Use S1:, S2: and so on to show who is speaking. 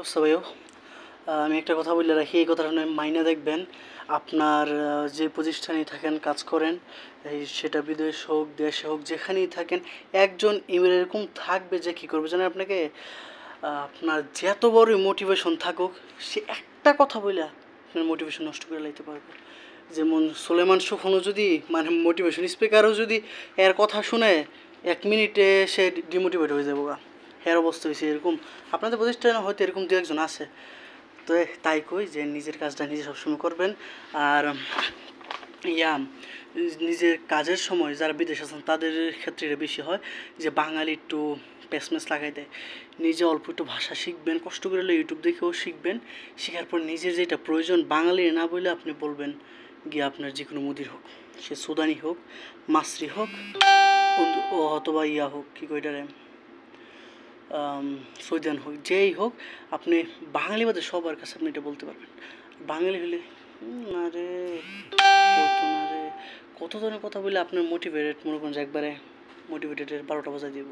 S1: সবাইও আমি একটা কথা বলে রাখি, এই কথাটা মাইনে দেখবেন। আপনার যে প্রতিষ্ঠানে থাকেন, কাজ করেন, সেটা বিদেশ হোক দেশে হোক, যেখানেই থাকেন, একজন ইমেল এরকম থাকবে যে কী করবে জানেন আপনাকে, আপনার যত বড় মোটিভেশন থাকুক, সে একটা কথা বলে আপনার মোটিভেশন নষ্ট করে লাইতে পারবে। যেমন সুলেমান সুফনও যদি মানে মোটিভেশন স্পিকারও যদি এর কথা শুনে 1 মিনিটে সে ডিমোটিভেট হয়ে যাবো। এর অবস্থা হয়েছে এরকম। আপনাদের প্রতিষ্ঠানে হয়তো এরকম দু একজন আছে। তো তাই কই যে নিজের কাজটা নিজে সবসময় করবেন। আর নিজের কাজের সময় যারা বিদেশ আছেন তাদের ক্ষেত্রে এটা বেশি হয় যে বাঙালি একটু প্যাসমেস লাগাই দেয়। নিজে অল্প একটু ভাষা শিখবেন, কষ্ট করে ইউটিউব দেখেও শিখবেন। শেখার পর নিজের যেটা প্রয়োজন বাঙালি না বলে আপনি বলবেন গিয়ে আপনার যে কোনো মুদির হোক, সে সুদানি হোক, মাসরি হোক, অথবা হোক, কী কইটারে সৌদিয়ান হোক, যেই হোক, আপনি বাঙালি বাদে সবার কাছে আপনি এটা বলতে পারবেন। বাঙালি হলে না রে কত ধরনের কথা বলে আপনার মোটিভেটেড মনে করেন যে একবারে মোটিভেটেডের 12টা বাজায় দিব।